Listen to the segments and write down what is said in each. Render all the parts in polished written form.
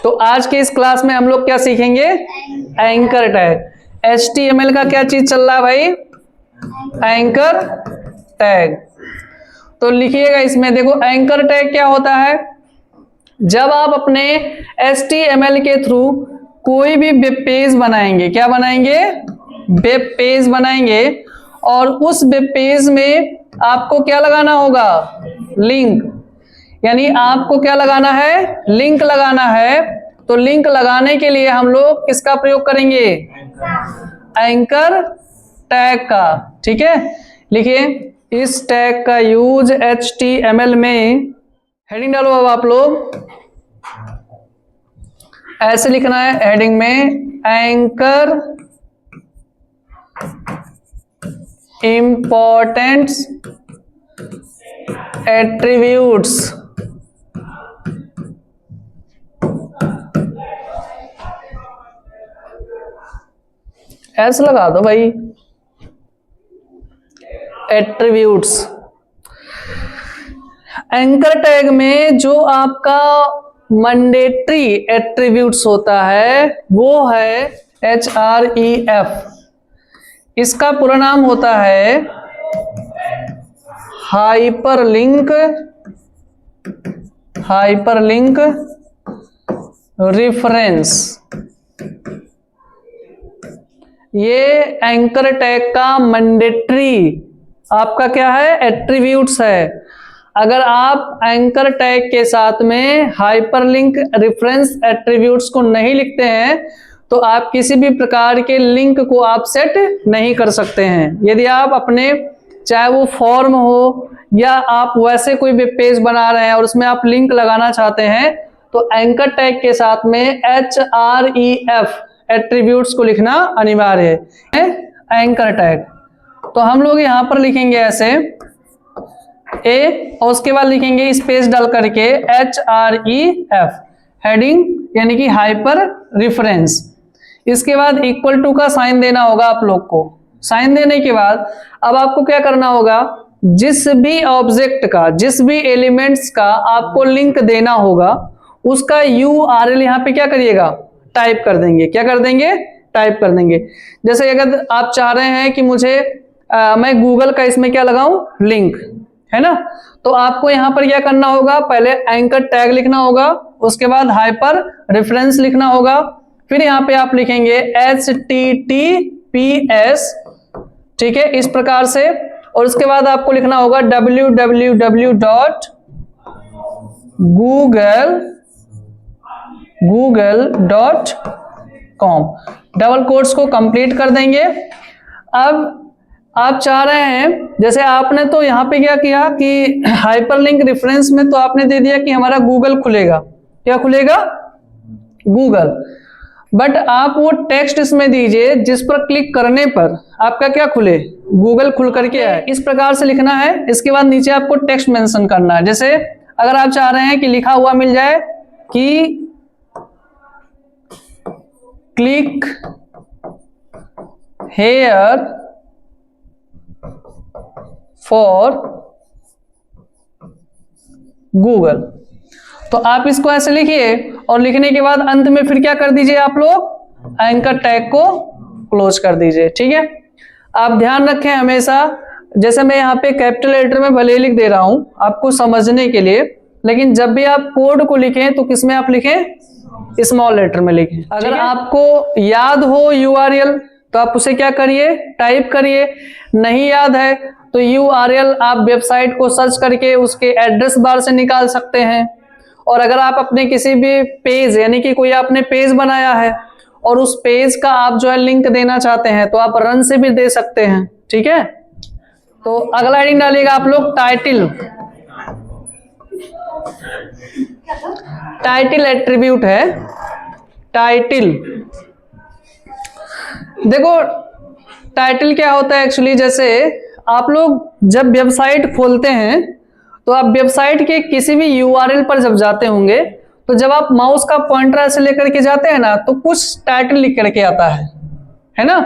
तो आज के इस क्लास में हम लोग क्या सीखेंगे? Anchor tag. HTML का क्या चीज चल रहा है भाई? Anchor tag. तो लिखिएगा इसमें, देखो एंकर टैग क्या होता है। जब आप अपने HTML के थ्रू कोई भी वेब पेज बनाएंगे, क्या बनाएंगे? वेब पेज बनाएंगे, और उस वेब पेज में आपको क्या लगाना होगा? लिंक। यानी आपको क्या लगाना है? लिंक लगाना है। तो लिंक लगाने के लिए हम लोग किसका प्रयोग करेंगे? एंकर टैग का। ठीक है, लिखिए इस टैग का यूज HTML में, हेडिंग डालो अब आप लोग, ऐसे लिखना है हेडिंग में, एंकर इंपॉर्टेंट एट्रीब्यूट्स। ऐसे लगा दो भाई, एट्रीब्यूट्स। एंकर टैग में जो आपका मैंडेटरी एट्रीब्यूट्स होता है वो है href। इसका पूरा नाम होता है हाइपरलिंक रेफरेंस। ये एंकर टैग का मैंडेटरी आपका क्या है? एट्रीब्यूट्स है। अगर आप एंकर टैग के साथ में हाइपरलिंक रेफरेंस एट्रीब्यूट्स को नहीं लिखते हैं तो आप किसी भी प्रकार के लिंक को आप सेट नहीं कर सकते हैं। यदि आप अपने, चाहे वो फॉर्म हो या आप वैसे कोई वेब पेज बना रहे हैं और उसमें आप लिंक लगाना चाहते हैं, तो एंकर टैग के साथ में href एट्रीब्यूट्स को लिखना अनिवार्य है, एंकर टैग। तो हम लोग यहां पर लिखेंगे ऐसे ए, और उसके बाद लिखेंगे स्पेस डाल करके href हेडिंग, यानी कि हाइपर रेफरेंस। इसके बाद इक्वल टू का साइन देना होगा आप लोग को। साइन देने के बाद अब आपको क्या करना होगा? जिस भी ऑब्जेक्ट का, जिस भी एलिमेंट्स का आपको लिंक देना होगा, उसका URL यहां पे क्या करिएगा? टाइप कर देंगे। क्या कर देंगे? टाइप कर देंगे। जैसे अगर आप चाह रहे हैं कि मुझे मैं गूगल का इसमें क्या लगाऊं? लिंक, है ना? तो आपको यहां पर क्या करना होगा? पहले एंकर टैग लिखना होगा, उसके बाद हाइपर रेफरेंस लिखना होगा, फिर यहां पे आप लिखेंगे HTTPS। ठीक है, इस प्रकार से। और उसके बाद आपको लिखना होगा www.google.com। डबल कोट्स को कंप्लीट कर देंगे। अब आप चाह रहे हैं, जैसे आपने तो यहां पे क्या किया कि हाइपरलिंक रेफरेंस में तो आपने दे दिया कि हमारा गूगल खुलेगा। क्या खुलेगा? गूगल। बट आप वो टेक्स्ट इसमें दीजिए जिस पर क्लिक करने पर आपका क्या खुले? गूगल खुल करके आए। इस प्रकार से लिखना है। इसके बाद नीचे आपको टेक्स्ट मेंशन करना है। जैसे अगर आप चाह रहे हैं कि लिखा हुआ मिल जाए कि क्लिक हेयर फॉर गूगल, तो आप इसको ऐसे लिखिए, और लिखने के बाद अंत में फिर क्या कर दीजिए आप लोग? एंकर टैग को क्लोज कर दीजिए। ठीक है, आप ध्यान रखें हमेशा, जैसे मैं यहाँ पे कैपिटल लेटर में भले ही लिख दे रहा हूं आपको समझने के लिए, लेकिन जब भी आप कोड को लिखें तो किसमें आप लिखें? स्मॉल लेटर में लिखें। अगर आपको याद हो URL तो आप उसे क्या करिए? टाइप करिए। नहीं याद है तो URL आप वेबसाइट को सर्च करके उसके एड्रेस बार से निकाल सकते हैं। और अगर आप अपने किसी भी पेज, यानी कि कोई आपने पेज बनाया है और उस पेज का आप जो है लिंक देना चाहते हैं तो आप रन से भी दे सकते हैं। ठीक है, तो अगला हेडिंग डालिएगा आप लोग, टाइटल। टाइटल एट्रीब्यूट है। टाइटल, देखो टाइटल क्या होता है एक्चुअली, जैसे आप लोग जब वेबसाइट खोलते हैं तो आप वेबसाइट के किसी भी URL पर जब जाते होंगे तो जब आप माउस का पॉइंटर ऐसे लेकर के जाते हैं ना, तो कुछ टाइटल लिख करके आता है ना,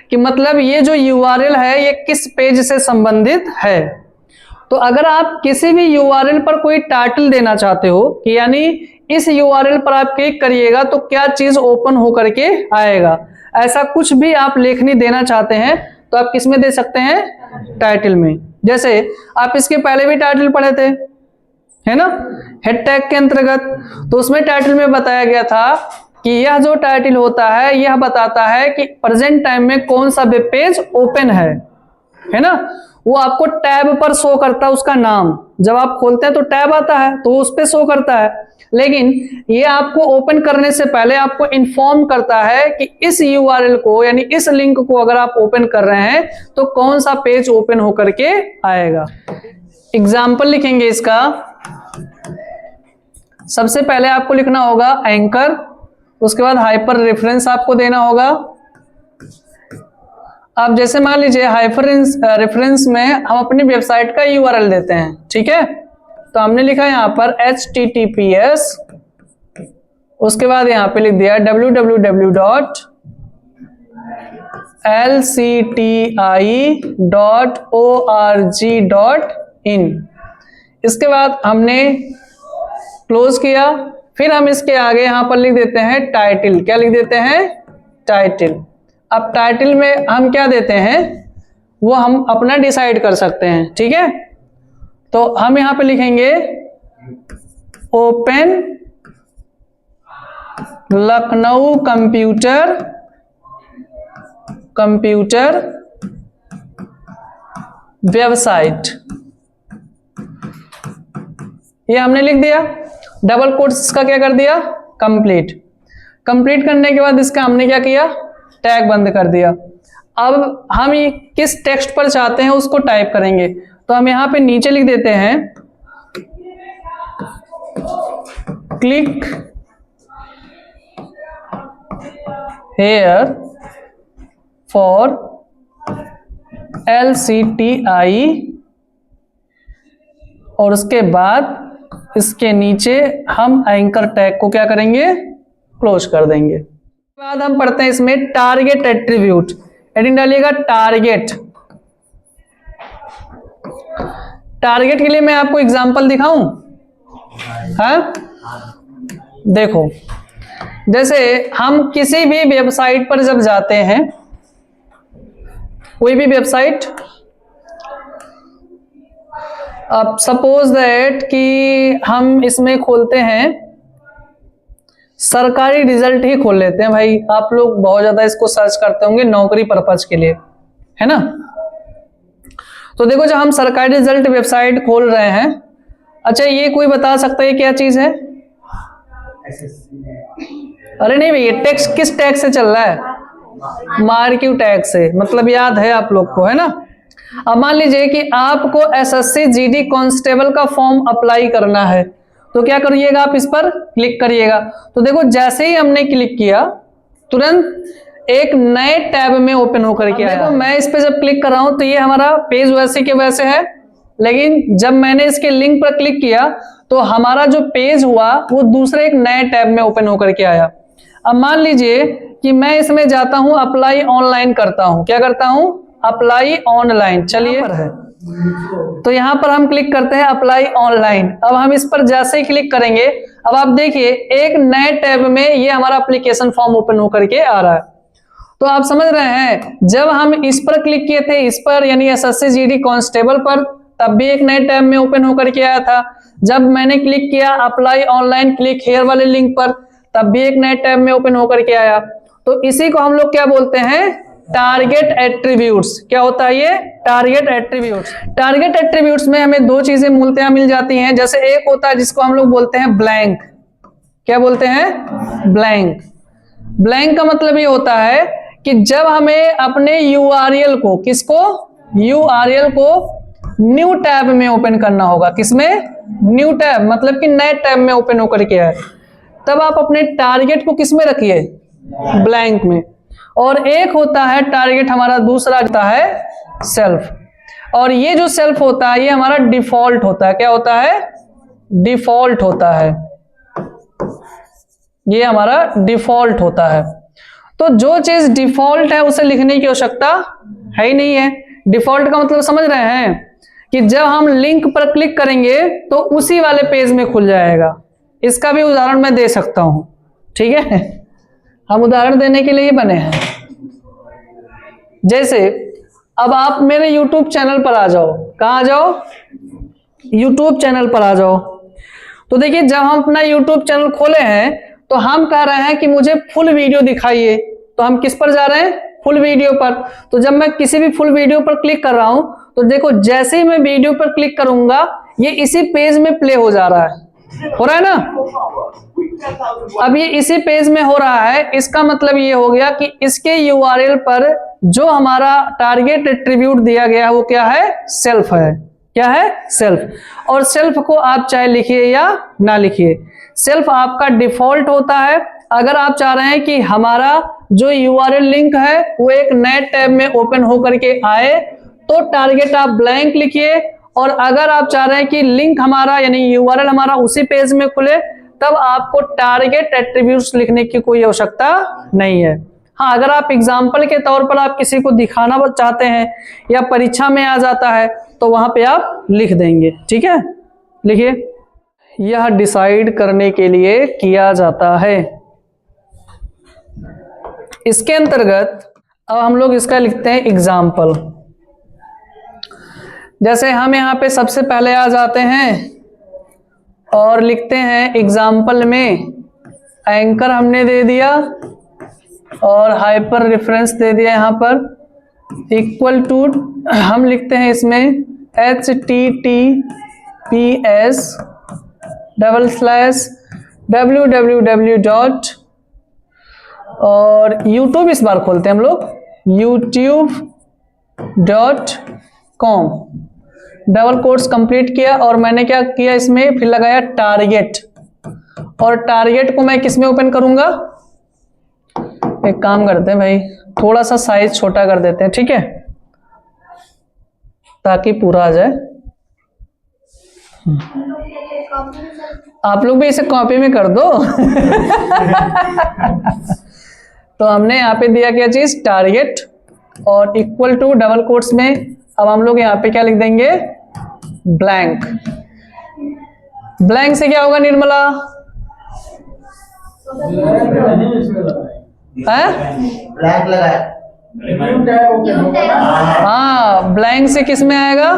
कि मतलब ये जो URL है ये किस पेज से संबंधित है। तो अगर आप किसी भी यूआरएल पर कोई टाइटल देना चाहते हो कि यानी इस यूआरएल पर आप क्लिक करिएगा तो क्या चीज ओपन होकर के आएगा, ऐसा कुछ भी आप लेखनी देना चाहते हैं तो आप किस में दे सकते हैं, टाइटल में। जैसे आप इसके पहले भी टाइटल पढ़े थे, है ना, हेड टैग के अंतर्गत, तो उसमें टाइटल में बताया गया था कि यह जो टाइटल होता है यह बताता है कि प्रेजेंट टाइम में कौन सा वेब पेज ओपन है ना। वो आपको टैब पर शो करता है उसका नाम, जब आप खोलते हैं तो टैब आता है तो उस पर शो करता है, लेकिन ये आपको ओपन करने से पहले आपको इन्फॉर्म करता है कि इस यूआरएल को यानी इस लिंक को अगर आप ओपन कर रहे हैं तो कौन सा पेज ओपन होकर के आएगा। एग्जाम्पल लिखेंगे इसका। सबसे पहले आपको लिखना होगा एंकर, उसके बाद हाइपर रेफरेंस आपको देना होगा। आप जैसे मान लीजिए हाइपर रेफरेंस में हम अपनी वेबसाइट का यूआरएल देते हैं, ठीक है, तो हमने लिखा यहां पर https, उसके बाद यहां पे लिख दिया www.lcti.org.in। इसके बाद हमने क्लोज किया, फिर हम इसके आगे यहां पर लिख देते हैं टाइटल। क्या लिख देते हैं, टाइटल। अब टाइटल में हम क्या देते हैं वो हम अपना डिसाइड कर सकते हैं, ठीक है। तो हम यहां पे लिखेंगे ओपन लखनऊ कंप्यूटर वेबसाइट, ये हमने लिख दिया। डबल कोट्स इसका क्या कर दिया, कंप्लीट। कंप्लीट करने के बाद इसका हमने क्या किया, टैग बंद कर दिया। अब हम ये किस टेक्स्ट पर चाहते हैं उसको टाइप करेंगे, तो हम यहां पे नीचे लिख देते हैं क्लिक हेयर फॉर LCTI, और उसके बाद इसके नीचे हम एंकर टैग को क्या करेंगे, क्लोज कर देंगे। उसके बाद हम पढ़ते हैं इसमें टारगेट एट्रीब्यूट। हेडिंग डालिएगा टारगेट। टारगेट के लिए मैं आपको एग्जांपल दिखाऊं, हाँ देखो, जैसे हम किसी भी वेबसाइट पर जब जाते हैं, कोई भी वेबसाइट, अब सपोज दैट कि हम इसमें खोलते हैं सरकारी रिजल्ट ही खोल लेते हैं भाई, आप लोग बहुत ज्यादा इसको सर्च करते होंगे नौकरी पर्पज के लिए, है ना। तो देखो जब हम सरकारी रिजल्ट वेबसाइट खोल रहे हैं, अच्छा ये कोई बता सकता है क्या चीज है, अरे नहीं भैया, टैक्स किस टैक्स से चल रहा है, मार्क्यू टैक्स से, मतलब याद है आप लोग को, है ना। अब मान लीजिए कि आपको SSC GD कांस्टेबल का फॉर्म अप्लाई करना है, तो क्या करिएगा, आप इस पर क्लिक करिएगा। तो देखो जैसे ही हमने क्लिक किया तुरंत एक नए टैब में ओपन होकर के आया। देखो मैं इस पे जब क्लिक कर रहा हूं तो ये हमारा पेज वैसे के वैसे है, लेकिन जब मैंने इसके लिंक पर क्लिक किया तो हमारा जो पेज हुआ वो दूसरे एक नए टैब में ओपन होकर के आया। अब मान लीजिए कि मैं इसमें जाता हूं, अप्लाई ऑनलाइन करता हूं, क्या करता हूं, अप्लाई ऑनलाइन, चलिए पर है, तो यहां पर हम क्लिक करते हैं अप्लाई ऑनलाइन। अब हम इस पर जैसे ही क्लिक करेंगे, अब आप देखिए एक नए टैब में ये हमारा एप्लीकेशन फॉर्म ओपन होकर के आ रहा है। तो आप समझ रहे हैं, जब हम इस पर क्लिक किए थे, इस पर यानी SSC GD कांस्टेबल पर, तब भी एक नए टैब में ओपन होकर के आया था। जब मैंने क्लिक किया अप्लाई ऑनलाइन क्लिक हेयर वाले लिंक पर, तब भी एक नए टैब में ओपन होकर के आया। तो इसी को हम लोग क्या बोलते हैं, टारगेट एट्रीब्यूट्स। क्या होता है ये, टारगेट एट्रीब्यूट्स। टारगेट एट्रीब्यूट्स में हमें दो चीजें मूलतः मिल जाती हैं। जैसे एक होता है जिसको हम लोग बोलते हैं ब्लैंक। क्या बोलते हैं, ब्लैंक। ब्लैंक का मतलब ये होता है कि जब हमें अपने यूआरएल को, किसको, यूआरएल को न्यू टैब में ओपन करना होगा, किसमें, न्यू टैब, मतलब कि नए टैब में ओपन होकर के आए, तब आप अपने टारगेट को किसमें रखिए, ब्लैंक में। और एक होता है टारगेट हमारा दूसरा होता है सेल्फ, और ये जो सेल्फ होता है ये हमारा डिफॉल्ट होता है। क्या होता है, डिफॉल्ट होता है, ये हमारा डिफॉल्ट होता है। तो जो चीज डिफॉल्ट है उसे लिखने की आवश्यकता है ही नहीं है। डिफॉल्ट का मतलब समझ रहे हैं कि जब हम लिंक पर क्लिक करेंगे तो उसी वाले पेज में खुल जाएगा। इसका भी उदाहरण मैं दे सकता हूं, ठीक है। हम उदाहरण देने के लिए ही बने हैं। जैसे अब आप मेरे YouTube चैनल पर आ जाओ। कहाँ आ जाओ? YouTube चैनल पर आ जाओ। तो देखिए जब हम अपना YouTube चैनल खोले हैं तो हम कह रहे हैं कि मुझे फुल वीडियो दिखाइए, तो हम किस पर जा रहे हैं? फुल वीडियो पर। तो जब मैं किसी भी फुल वीडियो पर क्लिक कर रहा हूं तो देखो जैसे ही मैं वीडियो पर क्लिक करूंगा ये इसी पेज में प्ले हो जा रहा है। हो रहा है ना? अब ये इसी पेज में हो रहा है, इसका मतलब ये हो गया कि इसके URL पर जो हमारा टारगेट एट्रीब्यूट दिया गया है वो क्या है? सेल्फ है। क्या है? सेल्फ। और सेल्फ को आप चाहे लिखिए या ना लिखिए, सेल्फ आपका डिफॉल्ट होता है। अगर आप चाह रहे हैं कि हमारा जो URL लिंक है वो एक नए टैब में ओपन होकर के आए तो टारगेट आप ब्लैंक लिखिए, और अगर आप चाह रहे हैं कि लिंक हमारा यानी URL हमारा उसी पेज में खुले तब आपको टारगेट एट्रीब्यूट्स लिखने की कोई आवश्यकता नहीं है। हाँ, अगर आप एग्जाम्पल के तौर पर आप किसी को दिखाना चाहते हैं या परीक्षा में आ जाता है तो वहां पे आप लिख देंगे, ठीक है। लिखिए, यह डिसाइड करने के लिए किया जाता है। इसके अंतर्गत अब हम लोग इसका लिखते हैं एग्जाम्पल। जैसे हम यहाँ पे सबसे पहले आ जाते हैं और लिखते हैं एग्जाम्पल में एंकर हमने दे दिया और हाइपर रेफरेंस दे दिया यहाँ पर इक्वल टू हम लिखते हैं इसमें https://www. और YouTube इस बार खोलते हैं हम लोग youtube.com, डबल कोट्स कंप्लीट किया और मैंने क्या किया इसमें फिर लगाया टारगेट, और टारगेट को मैं किस में ओपन करूंगा? एक काम करते हैं भाई, थोड़ा सा साइज छोटा कर देते हैं, ठीक है, ताकि पूरा आ जाए। आप लोग भी इसे कॉपी में कर दो। तो हमने यहाँ पे दिया क्या चीज? टारगेट, और इक्वल टू डबल कोट्स में अब हम लोग यहाँ पे क्या लिख देंगे? ब्लैंक। ब्लैंक से क्या होगा निर्मला? ब्लैंक लगाया। हाँ, ब्लैंक से किस में आएगा?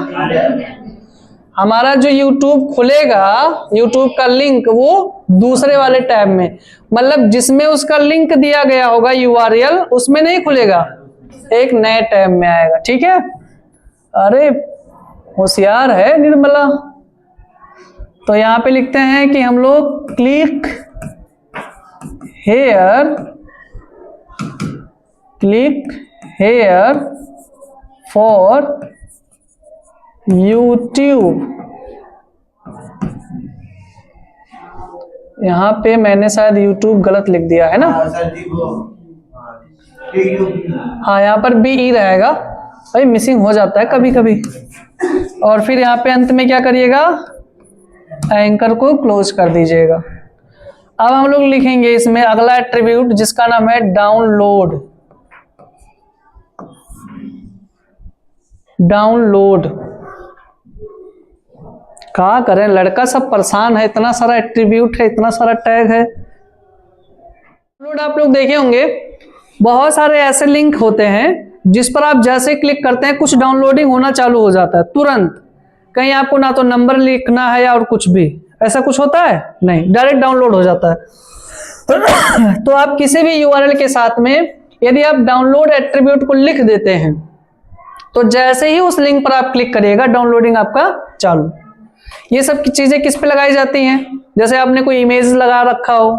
हमारा जो YouTube खुलेगा, YouTube का लिंक वो दूसरे वाले टैब में, मतलब जिसमें उसका लिंक दिया गया होगा URL उसमें नहीं खुलेगा, एक नए टैब में आएगा, ठीक है। अरे होशियार है निर्मला। तो यहाँ पे लिखते हैं कि हम लोग क्लिक हेयर फॉर YouTube। यहाँ पे मैंने शायद YouTube गलत लिख दिया है ना? हाँ, यहाँ पर BE रहेगा भाई, मिसिंग हो जाता है कभी कभी। और फिर यहाँ पे अंत में क्या करिएगा? एंकर को क्लोज कर दीजिएगा। अब हम लोग लिखेंगे इसमें अगला एट्रीब्यूट जिसका नाम है डाउनलोड। क्या करें, लड़का सब परेशान है, इतना सारा एट्रीब्यूट है, इतना सारा टैग है। डाउनलोड आप लोग देखे होंगे, बहुत सारे ऐसे लिंक होते हैं जिस पर आप जैसे क्लिक करते हैं कुछ डाउनलोडिंग होना चालू हो जाता है तुरंत। कहीं आपको ना तो नंबर लिखना है या और कुछ भी, ऐसा कुछ होता है नहीं, डायरेक्ट डाउनलोड हो जाता है। तो आप किसी भी URL के साथ में यदि आप डाउनलोड एट्रीब्यूट को लिख देते हैं तो जैसे ही उस लिंक पर आप क्लिक करिएगा डाउनलोडिंग आपका चालू। ये सब चीजें किस पे लगाई जाती हैं? जैसे आपने कोई इमेज लगा रखा हो,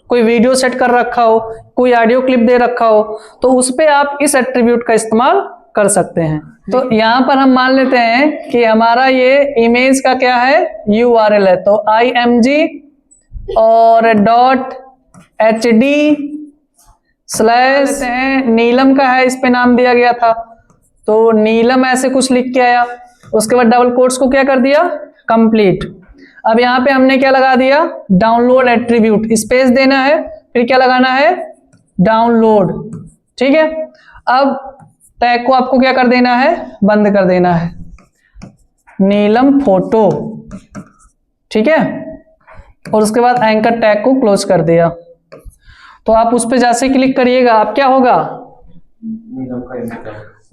कोई वीडियो सेट कर रखा हो, कोई ऑडियो क्लिप दे रखा हो, तो उस पे आप इस एट्रीब्यूट का इस्तेमाल कर सकते हैं। तो यहाँ पर हम मान लेते हैं कि हमारा ये इमेज का क्या है? URL है, तो img और .hd/ नीलम का है, इस पे नाम दिया गया था तो नीलम ऐसे कुछ लिख के आया। उसके बाद डबल कोट्स को क्या कर दिया? कंप्लीट। अब यहाँ पे हमने क्या लगा दिया? डाउनलोड एट्रीब्यूट, स्पेस देना है, फिर क्या लगाना है? डाउनलोड, ठीक है। अब टैग को आपको क्या कर देना है? बंद कर देना है। नीलम फोटो, ठीक है, और उसके बाद एंकर टैग को क्लोज कर दिया। तो आप उस पर जैसे क्लिक करिएगा, आप क्या होगा,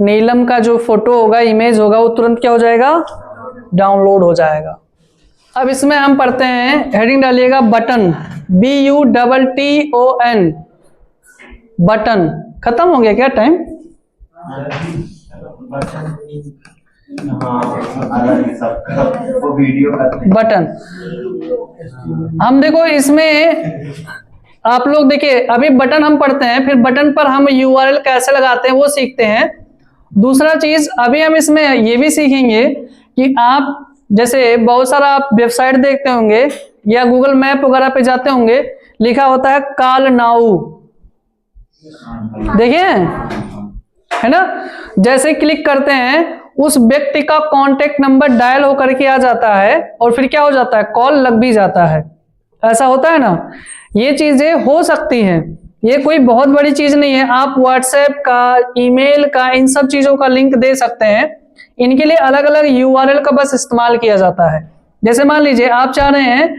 नीलम का जो फोटो होगा, इमेज होगा, वो तुरंत क्या हो जाएगा, डाउनलोड हो जाएगा। अब इसमें हम पढ़ते हैं, हेडिंग डालिएगा बटन, BUTTON, बटन। खत्म हो गया क्या टाइम? वो वीडियो बटन। हम देखो इसमें आप लोग देखिए, अभी बटन हम पढ़ते हैं, फिर बटन पर हम URL कैसे लगाते हैं वो सीखते हैं। दूसरा चीज अभी हम इसमें ये भी सीखेंगे कि आप जैसे बहुत सारा आप वेबसाइट देखते होंगे या गूगल मैप वगैरह पे जाते होंगे, लिखा होता है कॉल नाउ, देखिए है ना, जैसे क्लिक करते हैं उस व्यक्ति का कांटेक्ट नंबर डायल होकर के आ जाता है और फिर क्या हो जाता है, कॉल लग भी जाता है। ऐसा होता है ना, ये चीजें हो सकती हैं, ये कोई बहुत बड़ी चीज नहीं है। आप व्हाट्सएप का, ईमेल का, इन सब चीजों का लिंक दे सकते हैं। इनके लिए अलग अलग URL का बस इस्तेमाल किया जाता है। जैसे मान लीजिए आप चाह रहे हैं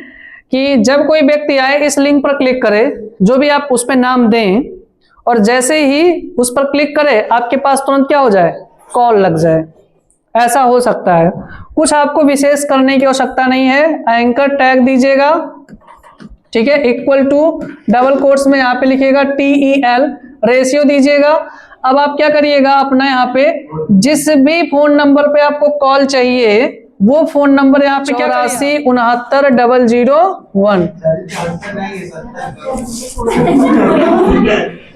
कि जब कोई व्यक्ति आए इस लिंक पर क्लिक करे, जो भी आप उस पर नाम दें, और जैसे ही उस पर क्लिक करे आपके पास तुरंत क्या हो जाए, कॉल लग जाए। ऐसा हो सकता है, कुछ आपको विशेष करने की आवश्यकता नहीं है। एंकर टैग दीजिएगा, ठीक है, इक्वल टू डबल कोट्स में यहाँ पे लिखिएगा TEL, रेशियो दीजिएगा। अब आप क्या करिएगा, अपना यहाँ पे जिस भी फोन नंबर पे आपको कॉल चाहिए वो फोन नंबर यहाँ पे 84690001,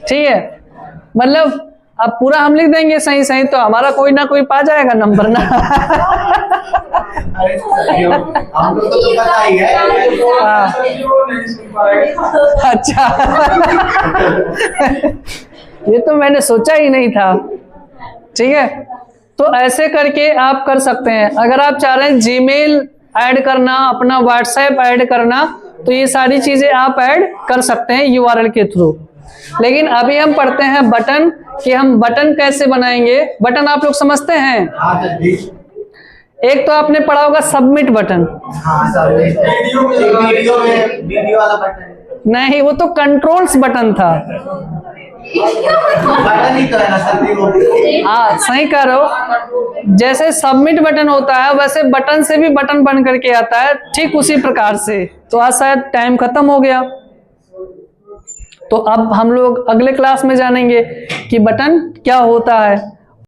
ठीक है, मतलब अब पूरा हम लिख देंगे सही सही, तो हमारा कोई ना कोई पा जाएगा नंबर ना। हम लोग तो पता ही है। अच्छा, ये तो मैंने सोचा ही नहीं था, ठीक है। तो ऐसे करके आप कर सकते हैं। अगर आप चाह रहे हैं जीमेल ऐड करना, अपना व्हाट्सएप ऐड करना, तो ये सारी चीजें आप ऐड कर सकते हैं URL के थ्रू। लेकिन अभी हम पढ़ते हैं बटन, कि हम बटन कैसे बनाएंगे। बटन आप लोग समझते हैं, एक तो आपने पढ़ा होगा सबमिट बटन, वीडियो वाला बटन नहीं वो तो कंट्रोल्स बटन था। बटन ही तो है ना सर, हाँ सही कह रहे हो, जैसे सबमिट बटन होता है वैसे बटन से भी बटन बन करके आता है, ठीक उसी प्रकार से। तो आज शायद टाइम खत्म हो गया, तो अब हम लोग अगले क्लास में जानेंगे कि बटन क्या होता है।